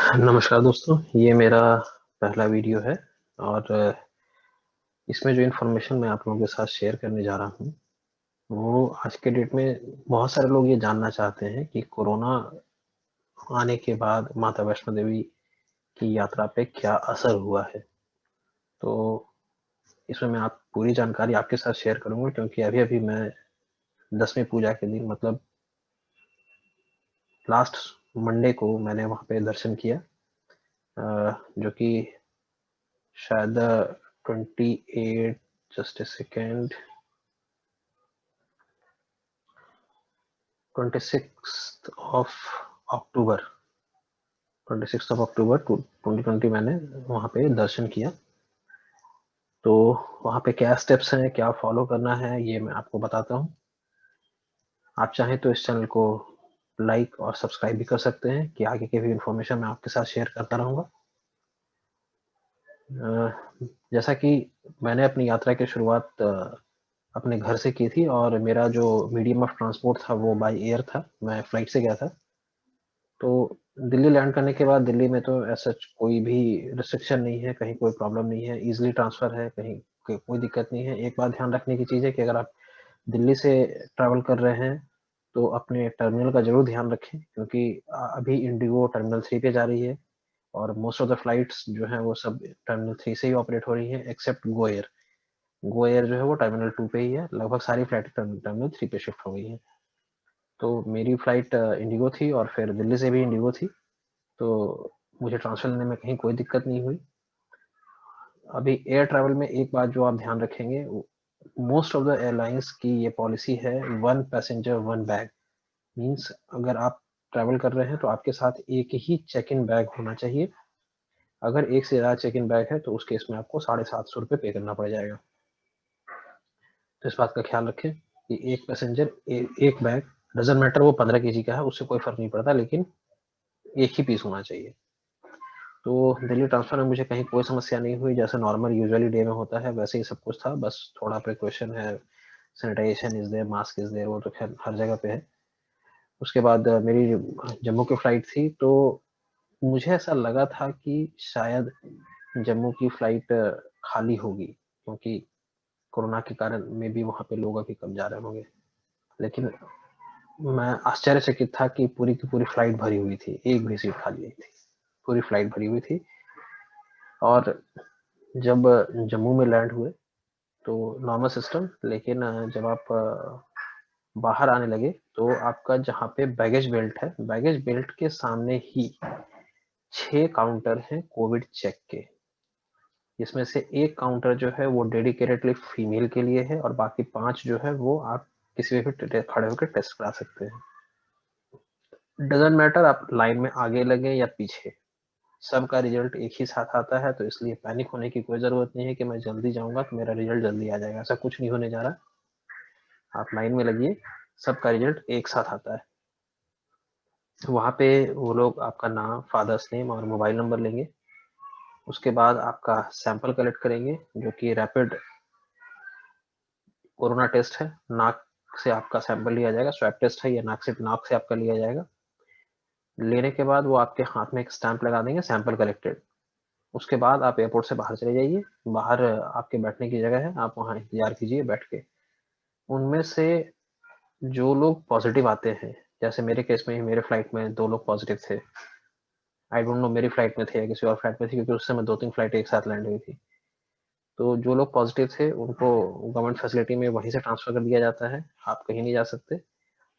नमस्कार दोस्तों, ये मेरा पहला वीडियो है और इसमें जो इन्फॉर्मेशन मैं आप लोगों के साथ शेयर करने जा रहा हूँ, वो आज के डेट में बहुत सारे लोग ये जानना चाहते हैं कि कोरोना आने के बाद माता वैष्णो देवी की यात्रा पे क्या असर हुआ है। तो इसमें मैं आप पूरी जानकारी आपके साथ शेयर करूँगा क्योंकि अभी-अभी मैं 10वीं पूजा के दिन मतलब लास्ट मंडे को मैंने वहाँ पे दर्शन किया, जो कि शायद 28 just a second 26th of October 26th of October 2020 मैंने वहाँ पे दर्शन किया। तो वहाँ पे क्या स्टेप्स हैं, क्या फॉलो करना है, ये मैं आपको बताता हूँ। आप चाहें तो इस चैनल को लाइक और सब्सक्राइब भी कर सकते हैं कि आगे की भी इन्फॉर्मेशन मैं आपके साथ शेयर करता रहूँगा। जैसा कि मैंने अपनी यात्रा की शुरुआत अपने घर से की थी और मेरा जो मीडियम ऑफ ट्रांसपोर्ट था वो बाय एयर था, मैं फ्लाइट से गया था। तो दिल्ली लैंड करने के बाद दिल्ली में तो ऐसा कोई भी रिस्ट्रिक्शन नहीं है, कहीं कोई प्रॉब्लम नहीं है, ईज़िली ट्रांसफ़र है, कहीं कोई दिक्कत नहीं है। एक बात ध्यान रखने की चीज़ है कि अगर आप दिल्ली से ट्रैवल कर रहे हैं, तो अपने टर्मिनल का ज़रूर ध्यान रखें क्योंकि अभी इंडिगो टर्मिनल 3 पे जा रही है और मोस्ट ऑफ द फ्लाइट्स जो हैं वो सब टर्मिनल 3 से ही ऑपरेट हो रही हैं except Go Air. Go Air जो है वो टर्मिनल 2 पे ही है, लगभग सारी फ्लाइट टर्मिनल 3 पे शिफ्ट हो गई हैं। तो मेरी फ्लाइट इंडिगो थी और फिर दिल्ली से भी इंडिगो थी। तो मुझे ट्रांसफ़र लेने में कहीं कोई दिक्कत नहीं हुई। अभी एयर ट्रैवल में एक बात जो आप ध्यान रखेंगे, मोस्ट ऑफ द एयरलाइन्स की ये पॉलिसी है 1 पैसेंजर 1 बैग। मीन्स अगर आप ट्रैवल कर रहे हैं तो आपके साथ एक ही चेक इन बैग होना चाहिए। अगर एक से ज़्यादा चेक इन बैग है तो उस केस में आपको ₹750 पे करना पड़ जाएगा। तो इस बात का ख़्याल रखें कि एक पैसेंजर एक बैग, डज़न्ट मैटर वो 15 केजी का है, उससे कोई फ़र्क नहीं पड़ता, लेकिन एक ही पीस होना चाहिए। तो दिल्ली ट्रांसफ़र में मुझे कहीं कोई समस्या नहीं हुई, जैसे नॉर्मल यूजुअली डे में होता है वैसे ही सब कुछ था, बस थोड़ा प्रिकॉशन है, sanitization is there, mask is there, वो तो ख़ैर हर जगह पे है। उसके बाद मेरी जम्मू की फ्लाइट थी, तो मुझे ऐसा लगा था कि शायद जम्मू की फ्लाइट खाली होगी क्योंकि कोरोना के कारण मेबी वहाँ पे लोग अभी कम जा रहे होंगे। लेकिन मैं आश्चर्यचकित था कि पूरी की पूरी फ्लाइट भरी हुई थी, एक भी सीट खाली नहीं थी। पूरी फ्लाइट भरी हुई थी और जब जम्मू में लैंड हुए तो नॉर्मल सिस्टम, लेकिन जब आप बाहर आने लगे तो आपका जहाँ पे बैगेज बेल्ट है, बैगेज बेल्ट के सामने ही 6 काउंटर हैं कोविड चेक के। इसमें से 1 काउंटर जो है वो डेडिकेटेडली फीमेल के लिए है और बाकी 5 जो है वो आप किसी पे भी खड़े होकर टेस्ट करा सकते हैं। डज़न्ट मैटर आप लाइन में आगे लगे या पीछे, सबका रिजल्ट एक ही साथ आता है, तो इसलिए पैनिक होने की कोई ज़रूरत नहीं है कि मैं जल्दी जाऊँगा तो मेरा रिजल्ट जल्दी आ जाएगा, ऐसा कुछ नहीं होने जा रहा। आप लाइन में लगिए, सबका रिजल्ट एक साथ आता है। वहाँ पे वो लोग आपका नाम, फादर्स नेम और मोबाइल नंबर लेंगे। उसके बाद आपका सैंपल कलेक्ट करेंगे जो कि रैपिड कोरोना टेस्ट है। नाक से आपका सैंपल लिया जाएगा, स्वैब टेस्ट है, ये नाक से आपका लिया जाएगा। लेने के बाद वो आपके हाथ में एक स्टैंप लगा देंगे, सैंपल कलेक्टेड। उसके बाद आप एयरपोर्ट से बाहर चले जाइए, बाहर आपके बैठने की जगह है, आप वहाँ इंतज़ार कीजिए बैठ के। उनमें से जो लोग पॉज़िटिव आते हैं, जैसे मेरे केस में ही मेरे फ्लाइट में 2 लोग पॉज़िटिव थे। आई डोंट नो मेरी फ्लाइट में थे या किसी और फ्लाइट में थे क्योंकि उस समय 2-3 फ्लाइट एक साथ लैंड हुई थी। तो जो लोग पॉज़िटिव थे उनको गवर्नमेंट फैसिलिटी में वहीं से ट्रांसफ़र कर दिया जाता है, आप कहीं नहीं जा सकते।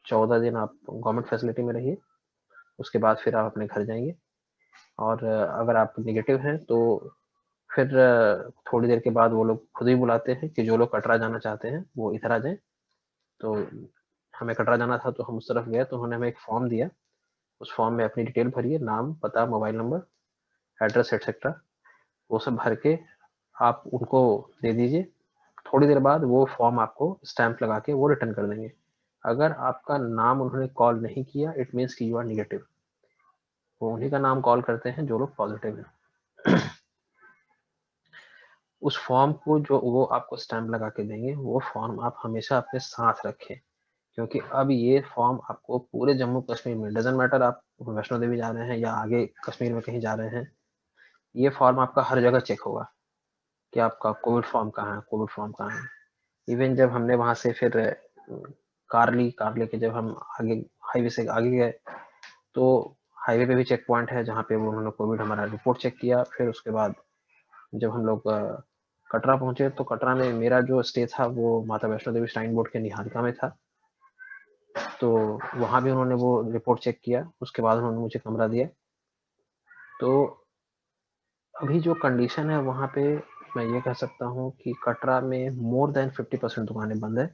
14 दिन आप गवर्नमेंट फैसिलिटी में रहिए, उसके बाद फिर आप अपने घर जाएँगे और अगर आप नेगेटिव हैं तो फिर थोड़ी देर के बाद वो लोग खुद ही बुलाते हैं कि जो लोग कटरा जाना चाहते हैं, वो इधर आ जाएँ। तो हमें कटरा जाना था तो हम उस तरफ गए तो उन्होंने हमें एक फ़ॉर्म दिया, उस फ़ॉर्म में अपनी डिटेल भरिए, नाम, पता, मोबाइल नंबर, एड्रेस एटसेट्रा, वो सब भर के आप उनको दे दीजिए। थोड़ी देर बाद वो फ़ॉर्म आपको स्टैम्प लगा के वो रिटर्न कर देंगे। अगर आपका नाम उन्होंने कॉल नहीं किया, इट मीन्स कि यू आर नेगेटिव। वो उन्हीं का नाम कॉल करते हैं जो लोग पॉज़िटिव हैं। उस फ़ॉर्म को जो वो आपको स्टैम्प लगा के देंगे, वो फ़ॉर्म आप हमेशा अपने साथ रखें, क्योंकि अब ये फॉर्म आपको पूरे जम्मू कश्मीर में, डजंट मैटर आप वैष्णो देवी जा रहे हैं या आगे कश्मीर में कहीं जा रहे हैं, ये फॉर्म आपका हर जगह चेक होगा कि आपका कोविड फॉर्म कहाँ है, कोविड फॉर्म कहाँ है। इवन जब हमने वहां से फिर कार लेके जब हम आगे हाईवे से आगे गए, तो हाईवे पे भी चेक पॉइंट है जहाँ पे वो उन्होंने कोविड हमारा रिपोर्ट चेक किया। फिर उसके बाद जब हम लोग कटरा पहुंचे, तो कटरा में मेरा जो स्टे था वो माता वैष्णो देवी श्राइन बोर्ड के निहारिका में था, तो वहाँ भी उन्होंने वो रिपोर्ट चेक किया। उसके बाद उन्होंने मुझे कमरा दिया। तो अभी जो कंडीशन है वहाँ पे, मैं ये कह सकता हूँ कि कटरा में मोर देन 50% दुकानें बंद है।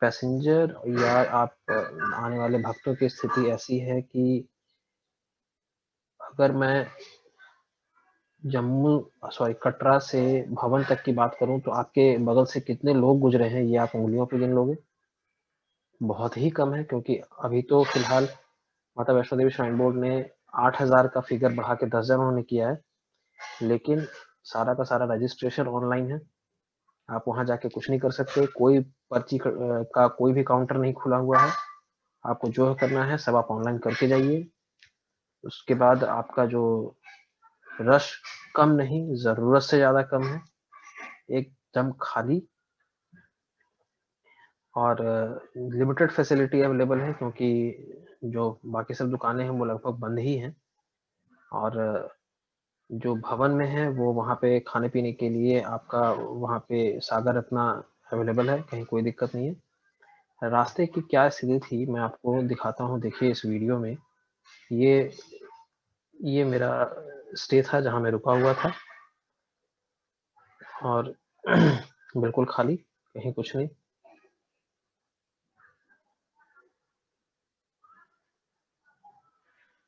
पैसेंजर या आप आने वाले भक्तों की स्थिति ऐसी है कि अगर मैं कटरा से भवन तक की बात करूं, तो आपके बगल से कितने लोग गुजरे हैं ये आप उंगलियों पे गिन लोगे। बहुत ही कम है, क्योंकि अभी तो फिलहाल माता वैष्णो देवी श्राइन बोर्ड ने 8,000 का फिगर बढ़ा के 10,000 उन्होंने किया है, लेकिन सारा का सारा रजिस्ट्रेशन ऑनलाइन है। आप वहां जाके कुछ नहीं कर सकते, कोई पर्ची का कोई भी काउंटर नहीं खुला हुआ है। आपको जो करना है सब आप ऑनलाइन करके जाइए। उसके बाद आपका जो रश कम नहीं, जरूरत से ज्यादा कम है, एकदम खाली, और लिमिटेड फैसिलिटी अवेलेबल है, क्योंकि जो बाकी सब दुकानें हैं वो लगभग बंद ही हैं। और जो भवन में है वो वहाँ पे खाने पीने के लिए आपका वहाँ पे सागर रत्ना अवेलेबल है, कहीं कोई दिक्कत नहीं है। रास्ते की क्या स्थिति थी मैं आपको दिखाता हूँ, देखिए इस वीडियो में। ये ये मेरा स्टे था जहाँ मैं रुका हुआ था, और बिल्कुल खाली, कहीं कुछ नहीं।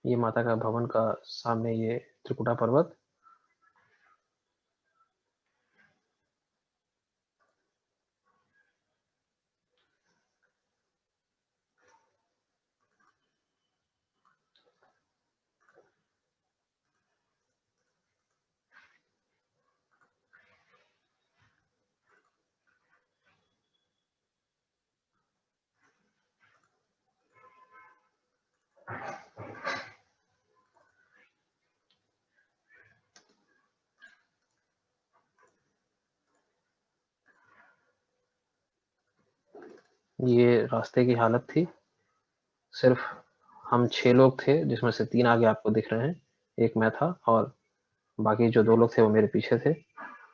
ये माता का भवन का सामने ये त्रिकुटा पर्वत। ये रास्ते की हालत थी। सिर्फ हम 6 लोग थे, जिसमें से 3 आगे आपको दिख रहे हैं, एक मैं था, और बाकी जो 2 लोग थे वो मेरे पीछे थे।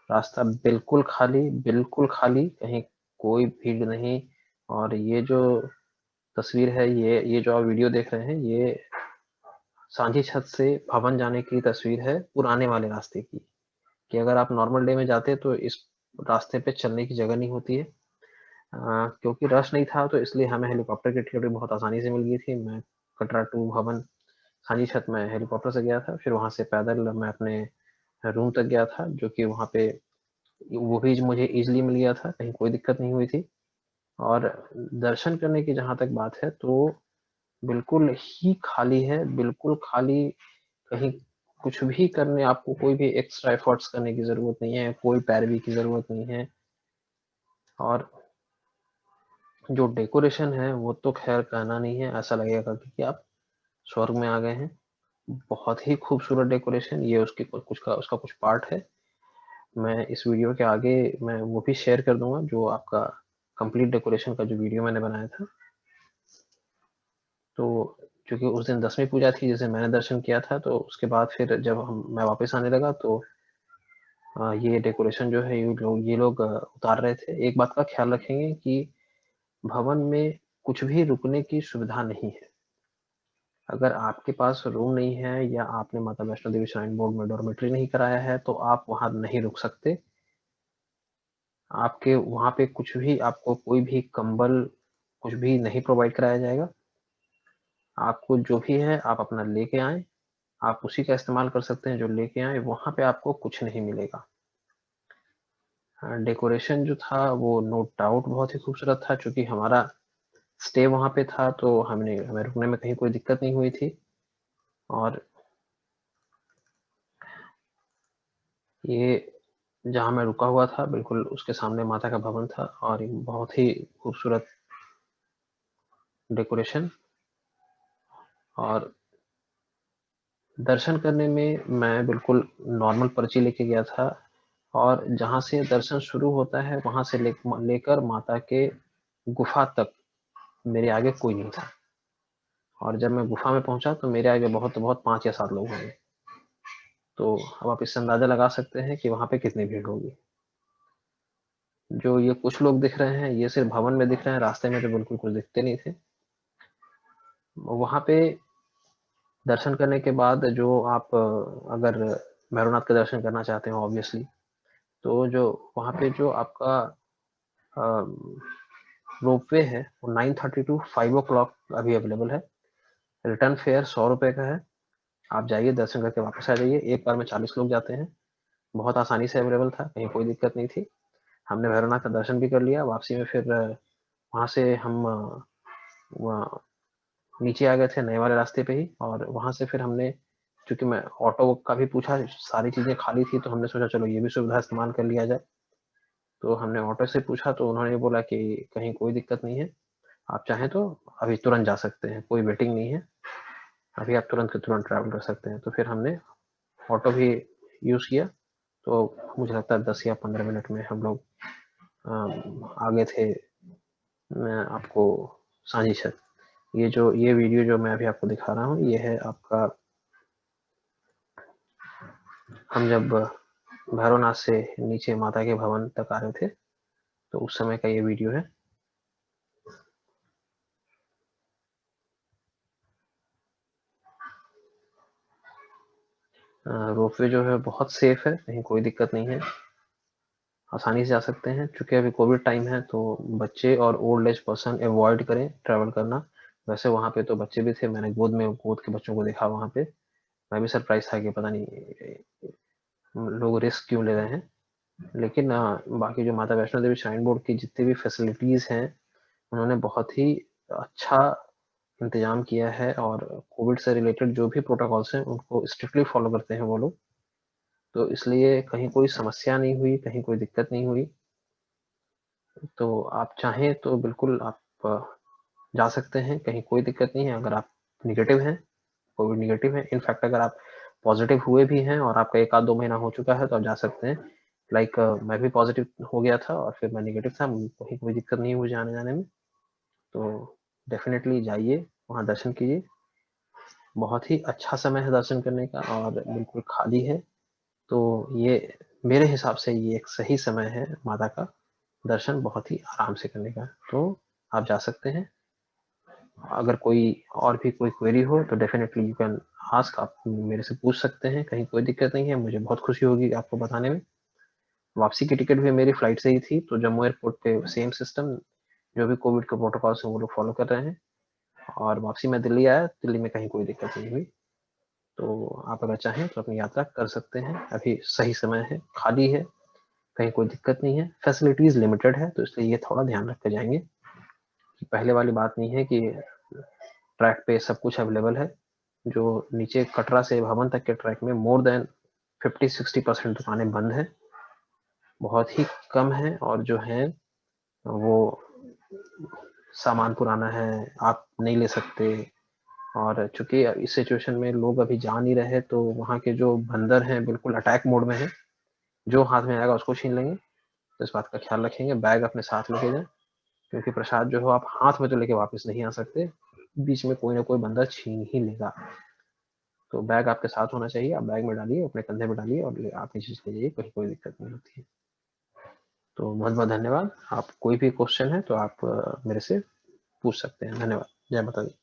रास्ता बिल्कुल खाली, बिल्कुल खाली, कहीं कोई भीड़ नहीं। और ये जो तस्वीर है, ये जो आप वीडियो देख रहे हैं, ये सांझी छत से भवन जाने की तस्वीर है, पुराने वाले रास्ते की। कि अगर आप नॉर्मल डे में जाते तो इस रास्ते पे चलने की जगह नहीं होती है। क्योंकि रश नहीं था, तो इसलिए हमें हेलीकॉप्टर की टिकट भी बहुत आसानी से मिल गई थी। मैं कटरा टू भवन सांझी छत में हेलीकॉप्टर से गया था, फिर वहां से पैदल मैं अपने रूम तक गया था, जो कि वहां पे वो भी मुझे इजीली मिल गया था, कहीं कोई दिक्कत नहीं हुई थी। और दर्शन करने की जहां तक बात है, तो बिल्कुल ही खाली है, बिल्कुल खाली। कहीं कुछ भी करने, आपको कोई भी एक्स्ट्रा एफर्ट्स करने की जरूरत नहीं है, कोई पैरवी की जरूरत नहीं है। और जो डेकोरेशन है वो तो खैर कहना नहीं है, ऐसा लगेगा कि आप स्वर्ग में आ गए हैं। बहुत ही खूबसूरत डेकोरेशन, ये उसकी कुछ का उसका कुछ पार्ट है। मैं इस वीडियो के आगे मैं वो भी शेयर कर दूंगा, जो आपका कंप्लीट डेकोरेशन का जो वीडियो मैंने बनाया था। तो क्योंकि उस दिन 10वीं पूजा थी जिसे मैंने दर्शन किया था, तो उसके बाद फिर जब मैं वापस आने लगा, तो ये डेकोरेशन जो है ये लोग उतार रहे थे। एक बात का ख्याल रखेंगे कि भवन में कुछ भी रुकने की सुविधा नहीं है। अगर आपके पास रूम नहीं है या आपने माता वैष्णो देवी श्राइन बोर्ड में डॉर्मेट्री नहीं कराया है, तो आप वहां नहीं रुक सकते। आपके वहां पे कुछ भी, आपको कोई भी कंबल कुछ भी नहीं प्रोवाइड कराया जाएगा। आपको जो भी है आप अपना लेके आए, आप उसी का इस्तेमाल कर सकते हैं जो लेके आए। वहां पे आपको कुछ नहीं मिलेगा। डेकोरेशन जो था वो नो डाउट बहुत ही खूबसूरत था, क्योंकि हमारा स्टे वहां पे था, तो हमें रुकने में कहीं कोई दिक्कत नहीं हुई थी। और ये जहाँ मैं रुका हुआ था, बिल्कुल उसके सामने माता का भवन था, और बहुत ही खूबसूरत डेकोरेशन, और दर्शन करने में मैं बिल्कुल नॉर्मल पर्ची लेके गया था, और जहाँ से दर्शन शुरू होता है वहाँ से लेकर माता के गुफा तक मेरे आगे कोई नहीं था। और जब मैं गुफा में पहुँचा तो मेरे आगे बहुत तो बहुत 5 या 7 लोग होंगे। तो अब आप इससे अंदाज़ा लगा सकते हैं कि वहाँ पे कितनी भीड़ होगी। जो ये कुछ लोग दिख रहे हैं, ये सिर्फ भवन में दिख रहे हैं, रास्ते में तो बिल्कुल कुछ दिखते नहीं थे। वहाँ पे दर्शन करने के बाद जो आप अगर भैरवनाथ के दर्शन करना चाहते हो ऑब्वियसली, तो जो वहाँ पे जो आपका रोपवे है वो 9:30 टू 5 अभी अवेलेबल है। रिटर्न फेयर 100 रुपये का है। आप जाइए, दर्शन करके वापस आ जाइए। एक बार में 40 लोग जाते हैं। बहुत आसानी से अवेलेबल था, कहीं कोई दिक्कत नहीं थी। हमने भैरवनाथ का दर्शन भी कर लिया। वापसी में फिर वहाँ से हम वहाँ नीचे आ गए थे नए वाले रास्ते पे ही, और वहाँ से फिर हमने, चूंकि मैं ऑटो का भी पूछा, सारी चीज़ें खाली थी, तो हमने सोचा चलो ये भी सुविधा इस्तेमाल कर लिया जाए। तो हमने ऑटो से पूछा तो उन्होंने बोला कि कहीं कोई दिक्कत नहीं है, आप चाहें तो अभी तुरंत जा सकते हैं, कोई वेटिंग नहीं है, अभी आप तुरंत के तुरंत ट्रैवल कर सकते हैं। तो फिर हमने ऑटो भी यूज़ किया। तो मुझे लगता है 10 या 15 मिनट में हम लोग आगे थे। मैं आपको सांझी छत, ये वीडियो जो मैं अभी आपको दिखा रहा हूँ, ये है आपका, हम जब भैरवनाथ से नीचे माता के भवन तक आ रहे थे तो उस समय का ये वीडियो है। रोपवे जो है बहुत सेफ है, कहीं कोई दिक्कत नहीं है, आसानी से जा सकते हैं। चूंकि अभी कोविड टाइम है तो बच्चे और ओल्ड एज पर्सन अवॉइड करें ट्रैवल करना। वैसे वहाँ पे तो बच्चे भी थे, मैंने गोद के बच्चों को देखा वहाँ पे। मैं भी सरप्राइज था कि पता नहीं लोग रिस्क क्यों ले रहे हैं। लेकिन बाकी जो माता वैष्णो देवी श्राइन बोर्ड की जितनी भी फैसिलिटीज हैं, उन्होंने बहुत ही अच्छा इंतजाम किया है, और कोविड से रिलेटेड जो भी प्रोटोकॉल्स हैं उनको स्ट्रिक्टली फॉलो करते हैं वो लोग। तो इसलिए कहीं कोई समस्या नहीं हुई, कहीं कोई दिक्कत नहीं हुई। तो आप चाहें तो बिल्कुल आप जा सकते हैं, कहीं कोई दिक्कत नहीं है। अगर आप निगेटिव हैं, कोविड निगेटिव है, इनफैक्ट अगर आप पॉजिटिव हुए भी हैं और आपका 1 आध 2 महीना हो चुका है तो आप जा सकते हैं। लाइक मैं भी पॉजिटिव हो गया था और फिर मैं निगेटिव था, कहीं कोई दिक्कत नहीं हुई जाने जाने में। तो डेफिनेटली जाइए, वहाँ दर्शन कीजिए। बहुत ही अच्छा समय है दर्शन करने का, और बिल्कुल खाली है। तो ये मेरे हिसाब से ये एक सही समय है माता का दर्शन बहुत ही आराम से करने का। तो आप जा सकते हैं। अगर कोई और भी कोई क्वेरी हो तो डेफिनेटली यू कैन आस्क, आप मेरे से पूछ सकते हैं, कहीं कोई दिक्कत नहीं है। मुझे बहुत खुशी होगी आपको बताने में। वापसी की टिकट भी मेरी फ्लाइट से ही थी, तो जम्मू एयरपोर्ट पे सेम सिस्टम, जो भी कोविड के प्रोटोकॉल्स हैं वो लोग फॉलो कर रहे हैं। और वापसी में दिल्ली आया, दिल्ली में कहीं कोई दिक्कत नहीं हुई। तो आप अगर चाहें तो अपनी यात्रा कर सकते हैं, अभी सही समय है, खाली है, कहीं कोई दिक्कत नहीं है। फैसिलिटीज लिमिटेड है, तो इसलिए ये थोड़ा ध्यान रख के जाएंगे कि पहले वाली बात नहीं है कि ट्रैक पे सब कुछ अवेलेबल है। जो नीचे कटरा से भवन तक के ट्रैक में मोर देन 50-60% दुकानें बंद हैं, बहुत ही कम है, और जो है वो सामान पुराना है, आप नहीं ले सकते। और चूंकि इस सिचुएशन में लोग अभी जा नहीं रहे, तो वहाँ के जो बंदर हैं बिल्कुल अटैक मोड में है, जो हाथ में आएगा उसको छीन लेंगे। तो इस बात का ख्याल रखेंगे, बैग अपने साथ लेके जाएं, क्योंकि प्रसाद जो है आप हाथ में तो लेके वापस नहीं आ सकते, बीच में कोई ना कोई बंदा छीन ही लेगा। तो बैग आपके साथ होना चाहिए, आप बैग में डालिए, अपने कंधे पे डालिए और आप ये चीज़ ले जाइए, कहीं कोई दिक्कत नहीं होती है। तो बहुत बहुत धन्यवाद। आप कोई भी क्वेश्चन है तो आप मेरे से पूछ सकते हैं। धन्यवाद। जय माता दी।